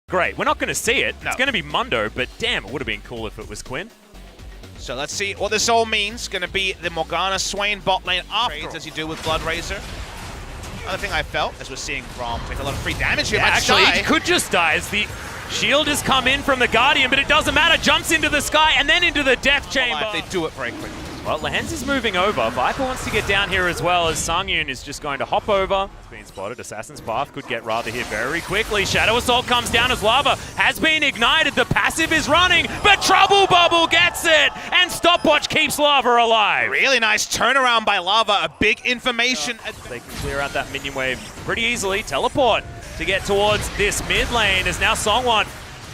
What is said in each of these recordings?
Great, we're not going to see it. No. It's going to be Mundo, but damn, it would have been cool if it was Quinn. So let's see what this all means. Going to be the Morgana Swain bot lane after, as you do with Blood Razor. Another thing I felt, as we're seeing from take a lot of free damage here. Yeah, actually, he could just die as the shield has come in from the Guardian, but it doesn't matter. Jumps into the sky and then into the Death Chamber. They do it very quickly. Well, Lehens is moving over. Viper wants to get down here as well, as Sangyun is just going to hop over. It's been spotted. Assassin's Path could get rather here very quickly. Shadow Assault comes down as lava has been ignited. The passive is running, but Trouble Bubble gets it, and Stopwatch keeps lava alive. Really nice turnaround by Lava. A big information. They can clear out that minion wave pretty easily. Teleport to get towards this mid lane as now Songwon.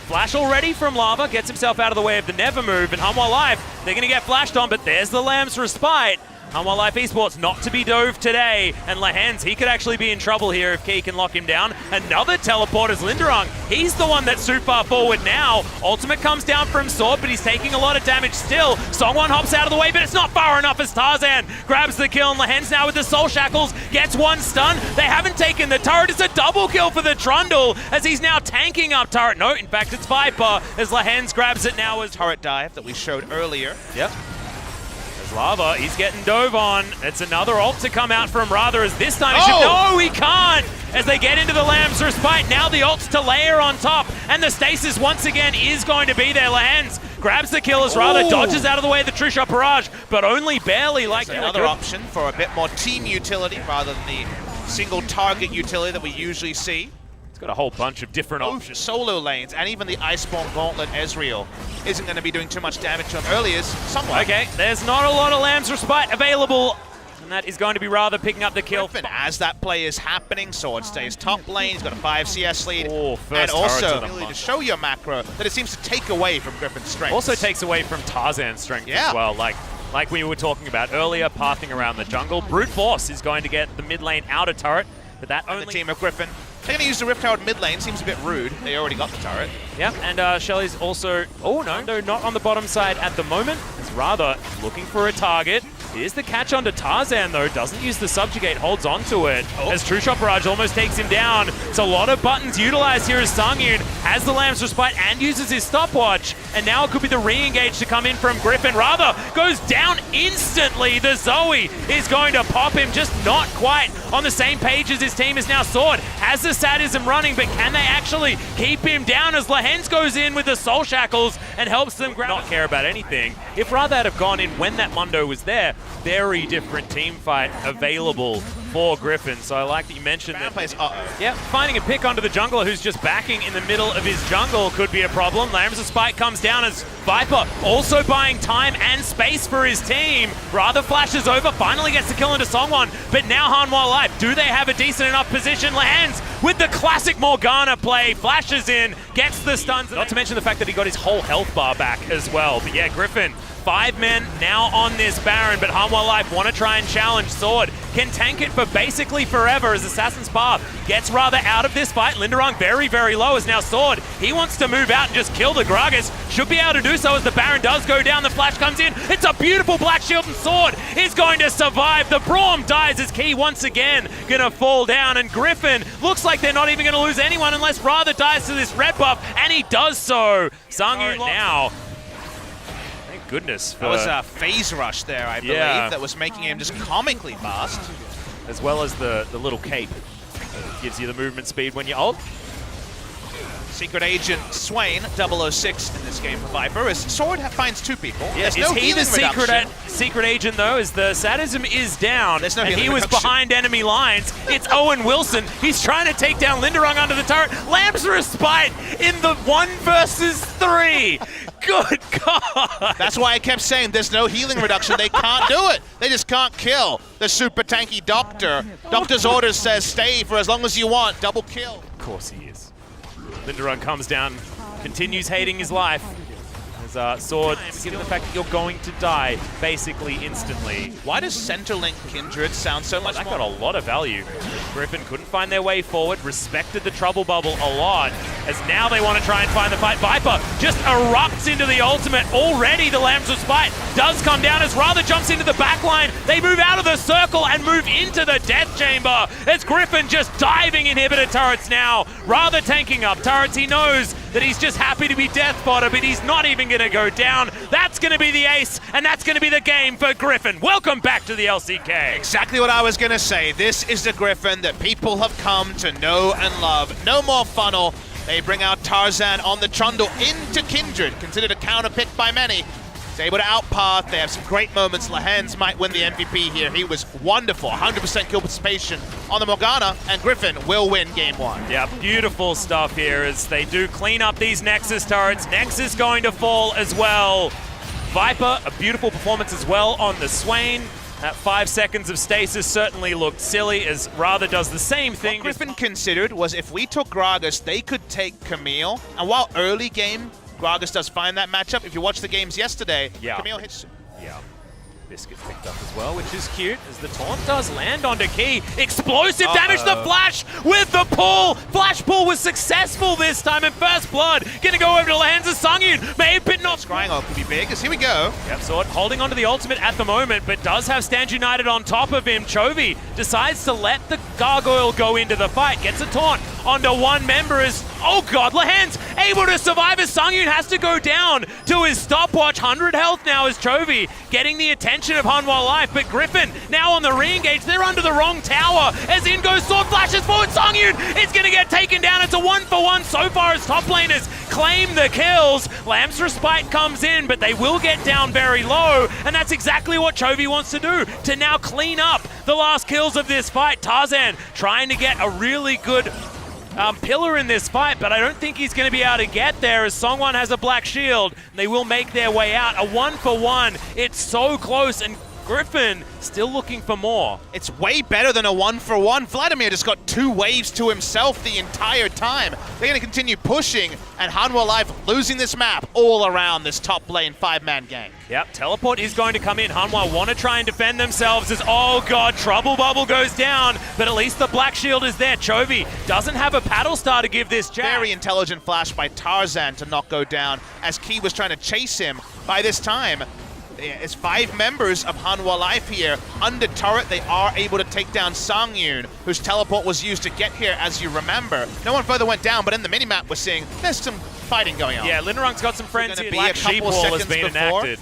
Flash already from Lava, gets himself out of the way of the Never move, and Hanwha Life, they're going to get flashed on, but there's the Lamb's Respite. Hanwha Life Esports not to be dove today, and Lehens, he could actually be in trouble here if Key can lock him down. Another teleport is Linderung. He's the one that's super far forward now. Ultimate comes down from Sword, but he's taking a lot of damage still. Songwon hops out of the way, but it's not far enough as Tarzan grabs the kill, and Lehens now with the Soul Shackles gets one stun. They haven't taken the turret. It's a double kill for the Trundle, as he's now tanking up turret. No, in fact, it's Viper, as Lehens grabs it now as turret dive that we showed earlier. Yep. Lava, he's getting dove on. It's another ult to come out from Rather, as this time no, he can't! As they get into the Lamb's Respite, now the ults to layer on top, and the stasis once again is going to be there. Lehens grabs the kill as Rather dodges out of the way of the True Shot Barrage, but only barely. Like another option for a bit more team utility rather than the single target utility that we usually see. Got a whole bunch of different options. Solo lanes, and even the Iceborne Gauntlet Ezreal isn't going to be doing too much damage to him early as somewhat. Okay, there's not a lot of Lamb's Respite available, and that is going to be Rather picking up the kill. Griffin, as that play is happening, Sword stays top lane, he's got a 5 CS lead, first and also to show your macro that it seems to take away from Griffin's strength. Also takes away from Tarzan's strength as well, like we were talking about earlier, pathing around the jungle. Brute Force is going to get the mid lane outer turret, but that only... The team of Griffin. They're going to use the Rift Tower mid lane, seems a bit rude. They already got the turret. Yep, and Shelly's also... Oh, no, not on the bottom side at the moment. It's Rather looking for a target. Here's the catch onto Tarzan, though. Doesn't use the Subjugate, holds onto it. As True Shot Barrage almost takes him down. It's a lot of buttons utilized here as Sangyun has the Lamb's Respite and uses his Stopwatch. And now it could be the re-engage to come in from Griffin. Rather goes down instantly. The Zoe is going to pop him, just not quite on the same page as his team is now. Sword has the sadism running, but can they actually keep him down as Lehens goes in with the Soul Shackles and helps them not care about anything. If Rather had have gone in when that Mundo was there, very different team fight available for Griffin. So I like that you mentioned that. Yeah, finding a pick onto the jungler who's just backing in the middle of his jungle could be a problem. Lamb's Respite comes down as Viper also buying time and space for his team. Rather flashes over, finally gets the kill into Songwon, but now Hanwha Life, do they have a decent enough position? Lehens with the classic Morgana play, flashes in, gets the stuns. Not to mention the fact that he got his whole health bar back as well. But yeah, Griffin, 5 men now on this Baron, but Hanwha Life want to try and challenge. Sword can tank it for basically forever as Assassin's Path gets Rather out of this fight. Linderung very, very low as now Sword. He wants to move out and just kill the Gragas. Should be able to do so as the Baron does go down. The flash comes in. It's a beautiful Black Shield, and Sword is going to survive. The Braum dies as Key once again going to fall down, and Griffin looks like they're not even going to lose anyone unless Rather dies to this red buff, and he does so. Sangyun now. Goodness. That was a phase rush there, I believe, that was making him just comically fast. As well as the little cape. Gives you the movement speed when you ult. Secret Agent Swain, 006 in this game for Viper, as Sword finds 2 people. Yes, is he the secret agent, though, as the sadism is down, and he was behind enemy lines. It's Owen Wilson. He's trying to take down Linderung under the turret. Lamb's Respite in the 1 versus 3. Good God! That's why I kept saying there's no healing reduction. They can't do it. They just can't kill the super tanky Doctor. Doctor's orders says stay for as long as you want. Double kill. Of course he is. Linderung comes down, continues hating his life. As Sword, given the fact that you're going to die basically instantly. Why does Centerlink Kindred sound so much more? That got a lot of value. Griffin couldn't find their way forward, respected the Trouble Bubble a lot, as now they want to try and find the fight. Viper just erupts into the ultimate. Already the Lambs of Spite does come down as Rather jumps into the backline. They move out of the circle and move into the death chamber as Griffin just diving inhibitor turrets now. Rather tanking up turrets. He knows that he's just happy to be death fodder, but he's not even going to go down. That's going to be the ace, and that's going to be the game for Griffin. Welcome back to the LCK. Exactly what I was going to say. This is the Griffin that people have come to know and love. No more funnel. They bring out Tarzan on the Trundle into Kindred, considered a counter pick by many. He's able to outpath. They have some great moments. Lehens might win the MVP here. He was wonderful. 100% kill participation on the Morgana, and Griffin will win game one. Yeah, beautiful stuff here as they do clean up these Nexus turrets. Nexus going to fall as well. Viper, a beautiful performance as well on the Swain. That 5 seconds of stasis certainly looked silly as Rather does the same thing. What Griffin considered was if we took Gragas, they could take Camille. And while early game, Gragas does find that matchup. If you watch the games yesterday, Camille hits. Yeah. Biscuit picked up as well, which is cute, as the taunt does land onto Key. Explosive damage, the flash with the pull. Flash pull was successful this time in first blood. Gonna go over to the hands of Sungyun. May have been not. Scrying could be big, as here we go. Yep, Sword holding onto the ultimate at the moment, but does have Stand United on top of him. Chovy decides to let the Gargoyle go into the fight. Gets a taunt onto one member as, oh god, Lehens able to survive as Sungyun has to go down to his stopwatch. 100 health now as Chovy getting the attention of Hanwha Life, but Griffin now on the re-engage. They're under the wrong tower as in goes Sword, flashes forward. Sungyun is going to get taken down. It's a 1-for-1 so far as top laners claim the kills. Lamb's Respite comes in, but they will get down very low, and that's exactly what Chovy wants to do, to now clean up the last kills of this fight. Tarzan trying to get a really good pillar in this fight, but I don't think he's going to be able to get there as Songwon has a black shield. They will make their way out. A 1-for-1. It's so close, and Griffin still looking for more. It's way better than a 1-for-1. Vladimir just got 2 waves to himself the entire time. They're going to continue pushing, and Hanwha Life losing this map all around this top lane 5-man gang. Yep, teleport is going to come in. Hanwha want to try and defend themselves as, oh god, Trouble Bubble goes down, but at least the black shield is there. Chovy doesn't have a paddle star to give this Jack. Very intelligent flash by Tarzan to not go down as Key was trying to chase him. By this time, it's 5 members of Hanwha Life here. Under turret, they are able to take down Sungyun, whose teleport was used to get here, as you remember. No one further went down, but in the minimap we're seeing there's some fighting going on. Yeah, Linderung's got some friends here. Black Sheep Wall has been enacted.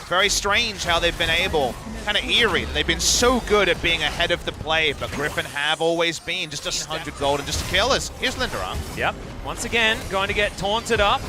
Very strange how they've been able, kind of eerie. They've been so good at being ahead of the play, but Griffin have always been just 100 gold and just a kill. Here's Linderung. Yep, once again, going to get taunted up.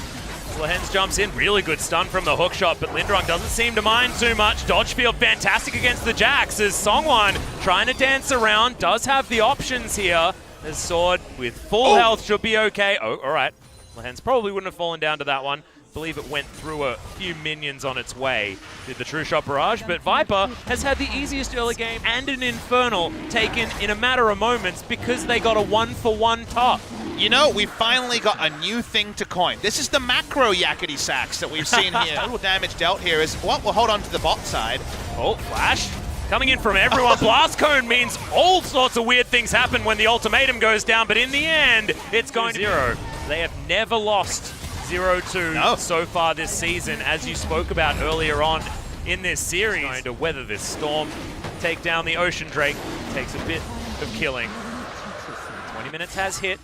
Lehens jumps in, really good stun from the hook shot, but Linderung doesn't seem to mind too much. Dodge field fantastic against the Jax as Songwon trying to dance around, does have the options here. His Sword with full health should be okay. Oh, all right. Lehens probably wouldn't have fallen down to that one. I believe it went through a few minions on its way. Did the True Shot Barrage, but Viper has had the easiest early game and an Infernal taken in a matter of moments because they got a 1-for-1 top. You know, we finally got a new thing to coin. This is the macro yakety sacks that we've seen here. Total damage dealt here is, well, we'll hold on to the bot side. Oh, flash. Coming in from everyone. Blast Cone means all sorts of weird things happen when the ultimatum goes down, but in the end, it's going to 0. They have never lost 0-2 so far this season, as you spoke about earlier on in this series. Going to weather this storm, take down the Ocean Drake, takes a bit of killing. 20 minutes has hit.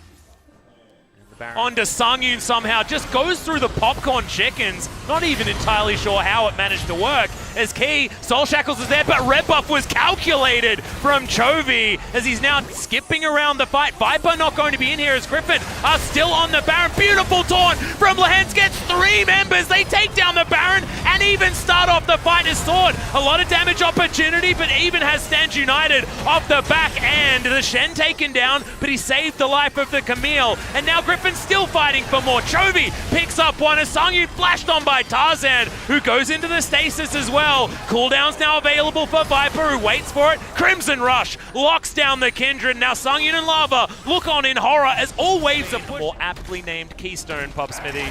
Onto Sungyun somehow, just goes through the popcorn chickens. Not even entirely sure how it managed to work. As Key, Soul Shackles is there, but Red Buff was calculated from Chovy as he's now skipping around the fight. Viper not going to be in here as Griffin are still on the Baron. Beautiful taunt from Lehens, gets 3 members. They take down the Baron and even start off the fight as Sword. A lot of damage opportunity, but even has Stand United off the back end. The Shen taken down, but he saved the life of the Camille. And now Griffin still fighting for more. Chovy picks up one as Sungyun flashed on by Tarzan, who goes into the stasis as well. Cooldown's now available for Viper, who waits for it. Crimson Rush locks down the Kindred. Now Sungyun and Lava look on in horror as all waves are more aptly named Keystone, Pop Smithy.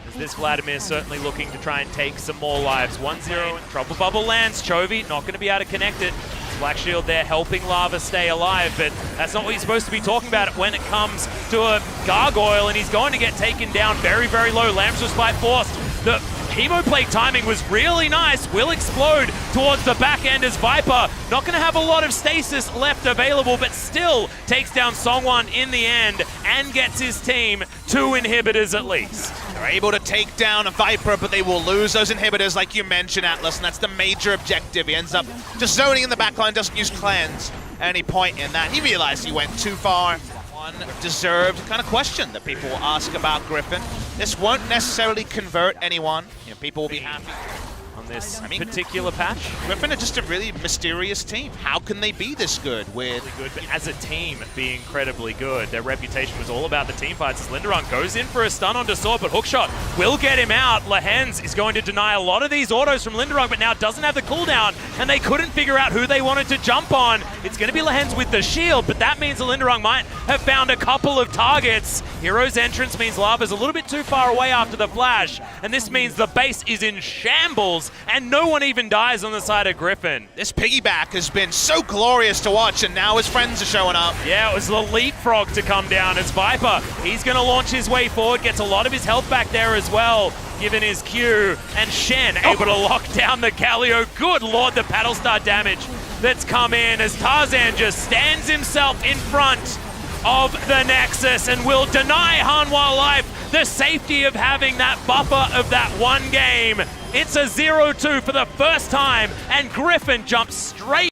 As this Vladimir certainly looking to try and take some more lives. 1-0 and Trouble Bubble lands. Chovy not going to be able to connect it. Black Shield there helping Lava stay alive, but that's not what you're supposed to be talking about when it comes to a Gargoyle, and he's going to get taken down very, very low. Lamb's Respite forced. The Hemoplate timing was really nice. Will explode towards the back end as Viper. Not going to have a lot of stasis left available, but still takes down Songwon in the end and gets his team 2 inhibitors at least. They're able to take down a Viper, but they will lose those inhibitors like you mentioned, Atlas, and that's the major objective. He ends up just zoning in the backline, doesn't use cleanse at any point in that. He realized he went too far. One deserved kind of question that people will ask about Griffin. This won't necessarily convert anyone. You know, people will be happy on this particular patch. Griffin are just a really mysterious team. How can they be this good with... Really good, but as a team, be incredibly good. Their reputation was all about the team fights as Linderung goes in for a stun onto Sword, but Hookshot will get him out. Lehens is going to deny a lot of these autos from Linderung, but now doesn't have the cooldown, and they couldn't figure out who they wanted to jump on. It's going to be Lehens with the shield, but that means the Linderung might have found a couple of targets. Hero's entrance means Lava's a little bit too far away after the flash, and this means the base is in shambles, and no one even dies on the side of Griffin. This piggyback has been so glorious to watch, and now his friends are showing up. Yeah, it was the leapfrog to come down as Viper. He's going to launch his way forward, gets a lot of his health back there as well, given his Q. And Shen able to lock down the Galio. Good lord, the Paddlestar damage that's come in as Tarzan just stands himself in front of the Nexus and will deny Hanwha Life the safety of having that buffer of that one game. It's a 0-2 for the first time, and Griffin jumps straight